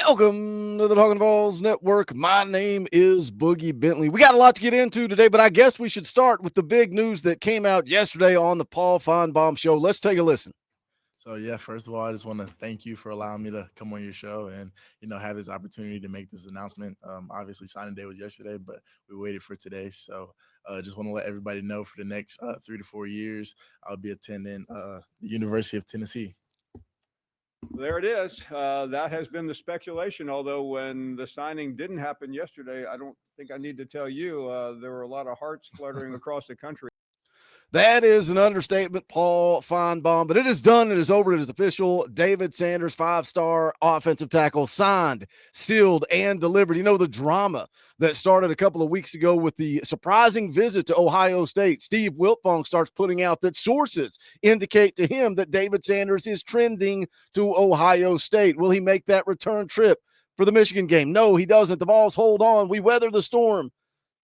Welcome to the Talking Balls Network. My name is Boogie Bentley. We got a lot to get into today, but I guess we should start with the big news that came out yesterday on the Paul Feinbaum Show. Let's take a listen. So yeah, first of all, I just want to thank you for allowing me to come on your show and have this opportunity to make this announcement. Obviously, signing day was yesterday, but we waited for today. So just want to let everybody know for the next 3 to 4 years, I'll be attending the University of Tennessee. There it is. That has been the speculation. Although when the signing didn't happen yesterday, I don't think I need to tell you there were a lot of hearts fluttering across the country. That is an understatement, Paul Feinbaum, but it is done. It is over. It is official. David Sanders, 5-star offensive tackle, signed, sealed, and delivered. You know, the drama that started a couple of weeks ago with the surprising visit to Ohio State. Steve Wiltfong starts putting out that sources indicate to him that David Sanders is trending to Ohio State. Will he make that return trip for the Michigan game? No, he doesn't. The Vols hold on. We weather the storm.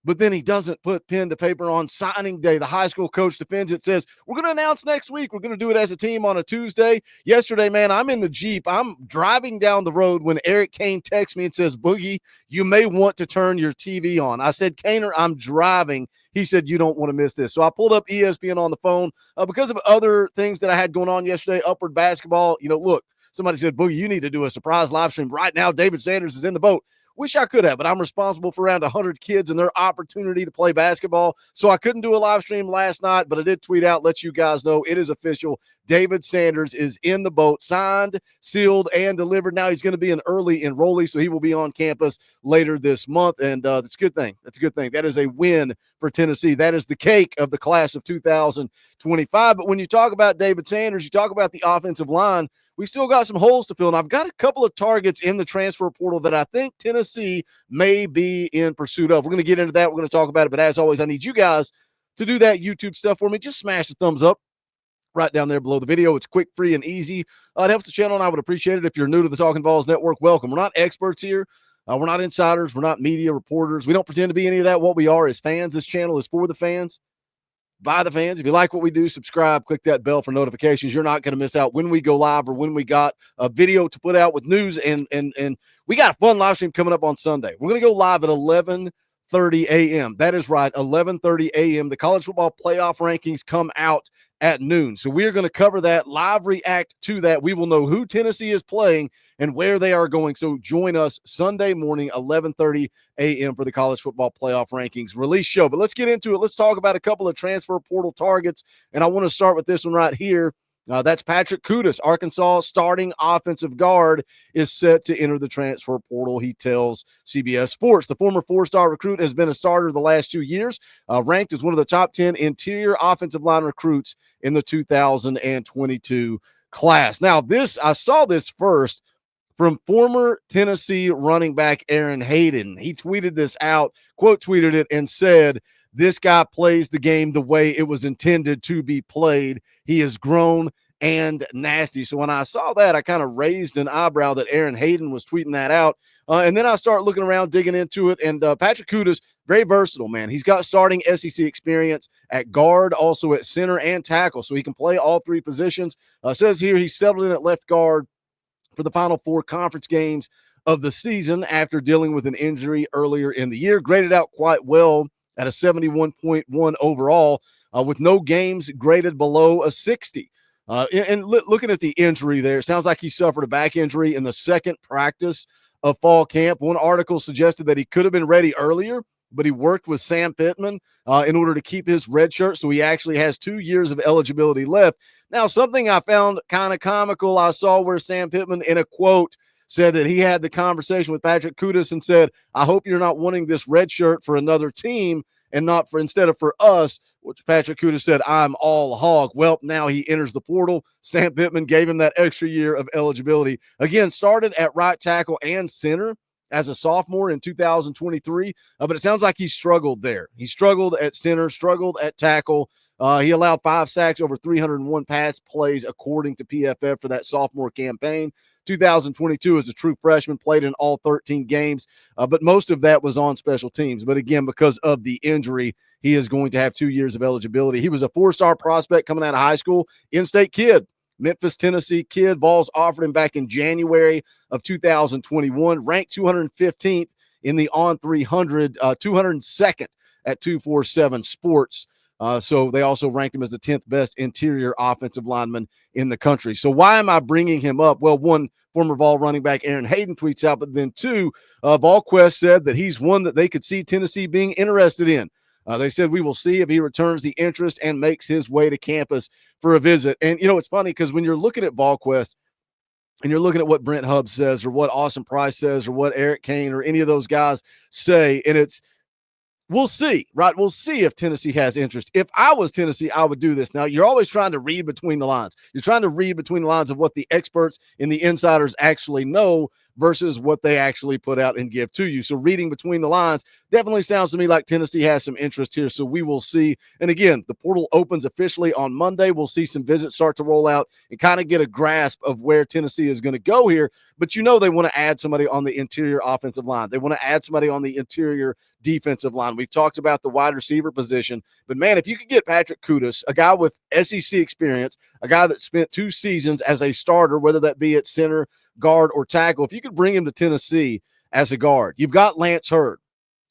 But then he doesn't put pen to paper on signing day. The high school coach defends it, says, we're going to announce next week. We're going to do it as a team on a Tuesday. Yesterday, man, I'm in the Jeep. I'm driving down the road when Eric Kane texts me and says, Boogie, you may want to turn your TV on. I said, Kaner, I'm driving. He said, you don't want to miss this. So I pulled up ESPN on the phone because of other things that I had going on yesterday, Upward Basketball. Look, somebody said, Boogie, you need to do a surprise live stream. Right now, David Sanders is in the boat. Wish I could have, but I'm responsible for around 100 kids and their opportunity to play basketball. So I couldn't do a live stream last night, but I did tweet out, let you guys know it is official. David Sanders is in the boat, signed, sealed, and delivered. Now he's going to be an early enrollee, so he will be on campus later this month, and that's a good thing. That's a good thing. That is a win for Tennessee. That is the cake of the class of 2025. But when you talk about David Sanders, you talk about the offensive line, we still got some holes to fill, and I've got a couple of targets in the transfer portal that I think Tennessee may be in pursuit of. We're going to get into that. We're going to talk about it, but as always, I need you guys to do that YouTube stuff for me. Just smash the thumbs up right down there below the video. It's quick, free, and easy. It helps the channel, and I would appreciate it. If you're new to the Talking Balls Network, welcome. We're not experts here. We're not insiders. We're not media reporters. We don't pretend to be any of that. What we are is fans. This channel is for the fans, by the fans. If you like what we do, subscribe, click that bell for notifications. You're not going to miss out when we go live or when we got a video to put out with news. And we got a fun live stream coming up on Sunday. We're going to go live at 11:30 a.m. That is right, 11:30 a.m. The college football playoff rankings come out at noon. So we are going to cover that, live react to that. We will know who Tennessee is playing and where they are going. So join us Sunday morning, 11:30 a.m. for the college football playoff rankings release show. But let's get into it. Let's talk about a couple of transfer portal targets. And I want to start with this one right here. That's Patrick Kutas, Arkansas starting offensive guard, is set to enter the transfer portal, he tells CBS Sports. The former 4-star recruit has been a starter the last 2 years, ranked as one of the top 10 interior offensive line recruits in the 2022 class. Now, I saw this first from former Tennessee running back Aaron Hayden. He tweeted this out, quote tweeted it, and said, this guy plays the game the way it was intended to be played. He has grown and nasty. So when I saw that, I kind of raised an eyebrow that Aaron Hayden was tweeting that out. And then I start looking around, digging into it. And Patrick Kutas, very versatile, man. He's got starting SEC experience at guard, also at center and tackle. So he can play all three positions. Says here he settled in at left guard for the final 4 conference games of the season after dealing with an injury earlier in the year. Graded out quite well at a 71.1 overall, with no games graded below a 60. Looking at the injury there, it sounds like he suffered a back injury in the second practice of fall camp. One article suggested that he could have been ready earlier, but he worked with Sam Pittman in order to keep his red shirt, so he actually has 2 years of eligibility left. Now, something I found kind of comical, I saw where Sam Pittman, in a quote, said that he had the conversation with Patrick Kutas and said, I hope you're not wanting this red shirt for another team and not for instead of for us, which Patrick Kutas said, I'm all hog. Well, now he enters the portal. Sam Pittman gave him that extra year of eligibility. Again, started at right tackle and center as a sophomore in 2023, but it sounds like he struggled there. He struggled at center, struggled at tackle. He allowed 5 sacks over 301 pass plays, according to PFF, for that sophomore campaign. 2022 as a true freshman, played in all 13 games, but most of that was on special teams. But again, because of the injury, he is going to have 2 years of eligibility. He was a 4-star prospect coming out of high school, in-state kid. Memphis, Tennessee kid. Vols offered him back in January of 2021, ranked 215th in the On 300, 202nd at 247 Sports. So they also ranked him as the 10th best interior offensive lineman in the country. So why am I bringing him up? Well, one, former Vol running back Aaron Hayden tweets out, but then two, VolQuest said that he's one that they could see Tennessee being interested in. They said, we will see if he returns the interest and makes his way to campus for a visit. And, you know, it's funny because when you're looking at VolQuest and you're looking at what Brent Hubbs says or what Austin Price says or what Eric Kane or any of those guys say, and it's, we'll see, right? We'll see if Tennessee has interest. If I was Tennessee, I would do this. Now, you're always trying to read between the lines. You're trying to read between the lines of what the experts and the insiders actually know versus what they actually put out and give to you. So reading between the lines definitely sounds to me like Tennessee has some interest here. So we will see. And again, the portal opens officially on Monday. We'll see some visits start to roll out and kind of get a grasp of where Tennessee is going to go here. But you know they want to add somebody on the interior offensive line. They want to add somebody on the interior defensive line. We've talked about the wide receiver position. But, man, if you could get Patrick Kutas, a guy with SEC experience, a guy that spent 2 seasons as a starter, whether that be at center, guard, or tackle, if you could bring him to Tennessee as a guard. You've got Lance Hurd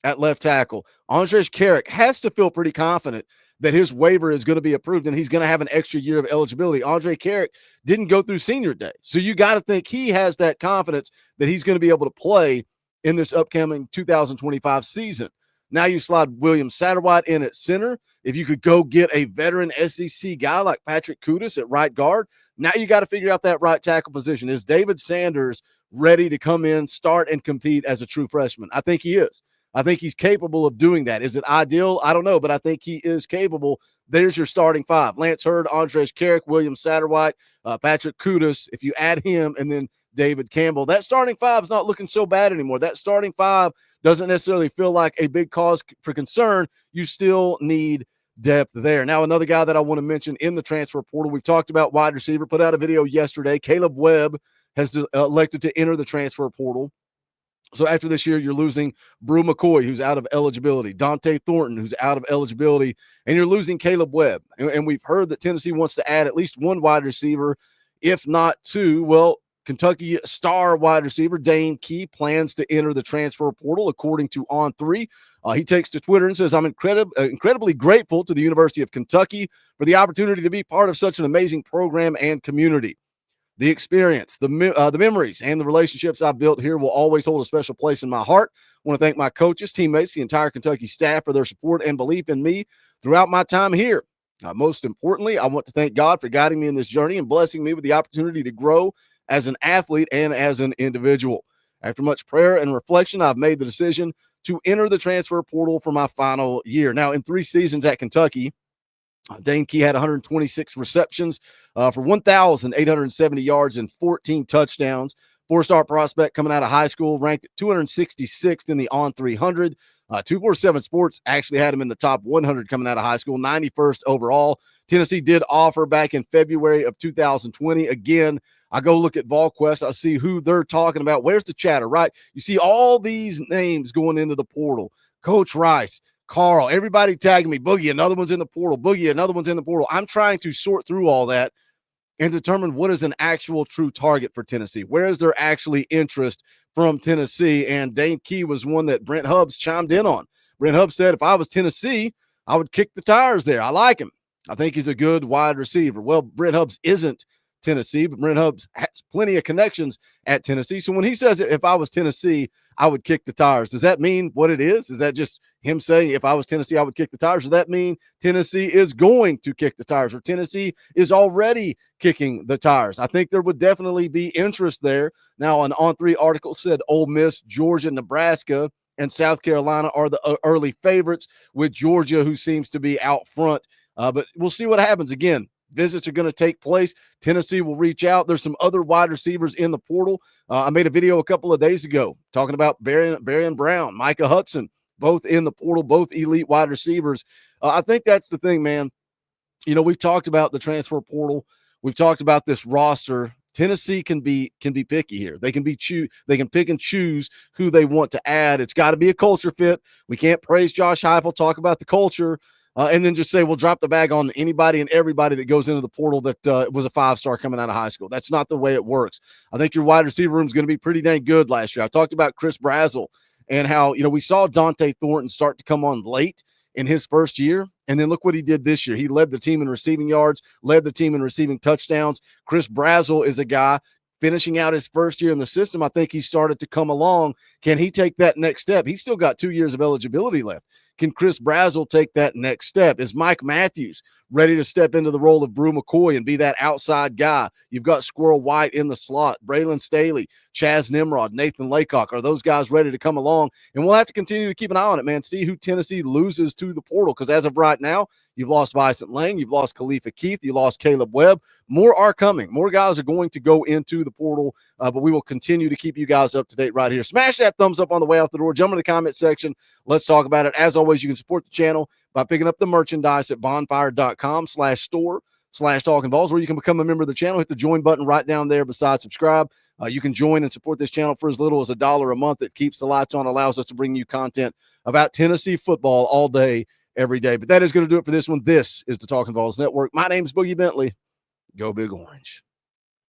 at left tackle. Andrej Karic has to feel pretty confident that his waiver is going to be approved and he's going to have an extra year of eligibility. Andrej Karic didn't go through senior day. So you got to think he has that confidence that he's going to be able to play in this upcoming 2025 season. Now you slide William Satterwhite in at center. If you could go get a veteran SEC guy like Patrick Kutas at right guard, now you got to figure out that right tackle position. Is David Sanders ready to come in, start, and compete as a true freshman? I think he is. I think he's capable of doing that. Is it ideal? I don't know, but I think he is capable. There's your starting 5. Lance Hurd, Andrej Karic, William Satterwhite, Patrick Kutas. If you add him and then David Campbell, that starting 5 is not looking so bad anymore. That starting 5 doesn't necessarily feel like a big cause for concern. You still need depth there. Now, another guy that I want to mention in the transfer portal, we've talked about wide receiver, put out a video yesterday. Caleb Webb has elected to enter the transfer portal. So after this year, you're losing Brew McCoy, who's out of eligibility, Dante Thornton, who's out of eligibility, and you're losing Caleb Webb. And we've heard that Tennessee wants to add at least 1 wide receiver, if not 2. Well, Kentucky star wide receiver Dane Key plans to enter the transfer portal, according to On3. He takes to Twitter and says, I'm incredibly grateful to the University of Kentucky for the opportunity to be part of such an amazing program and community. The experience, the memories, and the relationships I've built here will always hold a special place in my heart. I want to thank my coaches, teammates, the entire Kentucky staff for their support and belief in me throughout my time here. Most importantly, I want to thank God for guiding me in this journey and blessing me with the opportunity to grow as an athlete and as an individual. After much prayer and reflection, I've made the decision to enter the transfer portal for my final year. Now, in 3 seasons at Kentucky, Dane Key had 126 receptions for 1,870 yards and 14 touchdowns. 4-star prospect coming out of high school, ranked 266th in the On 300. 247 Sports actually had him in the top 100 coming out of high school, 91st overall. Tennessee did offer back in February of 2020. Again, I go look at VolQuest. I see who they're talking about. Where's the chatter, right? You see all these names going into the portal. Coach Rice, Carl, everybody tagging me. Boogie, another one's in the portal. Boogie, another one's in the portal. I'm trying to sort through all that and determine what is an actual true target for Tennessee. Where is there actually interest from Tennessee? And Dane Key was one that Brent Hubbs chimed in on. Brent Hubbs said, if I was Tennessee, I would kick the tires there. I like him. I think he's a good wide receiver. Well, Brent Hubbs isn't Tennessee, but Brent Hubbs has plenty of connections at Tennessee. So when he says, if I was Tennessee, I would kick the tires, does that mean what it is? Is that just him saying, if I was Tennessee, I would kick the tires? Does that mean Tennessee is going to kick the tires, or Tennessee is already kicking the tires? I think there would definitely be interest there. Now, an On3 article said Ole Miss, Georgia, Nebraska, and South Carolina are the early favorites, with Georgia, who seems to be out front. But we'll see what happens. Again, visits are going to take place. Tennessee will reach out. There's some other wide receivers in the portal. I made a video a couple of days ago talking about Barian Brown, Micah Hudson, both in the portal, both elite wide receivers. I think that's the thing, man. You know, we've talked about the transfer portal. We've talked about this roster. Tennessee can be picky here. They can pick and choose who they want to add. It's got to be a culture fit. We can't praise Josh Heupel, talk about the culture, and then just say we'll drop the bag on anybody and everybody that goes into the portal that was a 5-star coming out of high school. That's not the way it works. I think your wide receiver room is going to be pretty dang good last year. I talked about Chris Brazzell and how, we saw Dante Thornton start to come on late in his first year. And then look what he did this year. He led the team in receiving yards, led the team in receiving touchdowns. Chris Brazzell is a guy finishing out his first year in the system. I think he started to come along. Can he take that next step? He's still got 2 years of eligibility left. Can Chris Brazzell take that next step? Is Mike Matthews ready to step into the role of Brew McCoy and be that outside guy? You've got Squirrel White in the slot, Braylon Staley, Chaz Nimrod, Nathan Laycock. Are those guys ready to come along? And we'll have to continue to keep an eye on it, man. See who Tennessee loses to the portal, because as of right now, you've lost Vicent Lang, you've lost Khalifa Keith, you lost Caleb Webb. More are coming. More guys are going to go into the portal, but we will continue to keep you guys up to date right here. Smash that thumbs up on the way out the door. Jump in the comment section. Let's talk about it. As always, you can support the channel by picking up the merchandise at bonfire.com/store/talkingballs, where you can become a member of the channel. Hit the join button right down there beside subscribe. You can join and support this channel for as little as $1 a month. It keeps the lights on, allows us to bring you content about Tennessee football all day, every day. But that is going to do it for this one. This is the Talking Balls Network. My name is Boogie Bentley. Go Big Orange.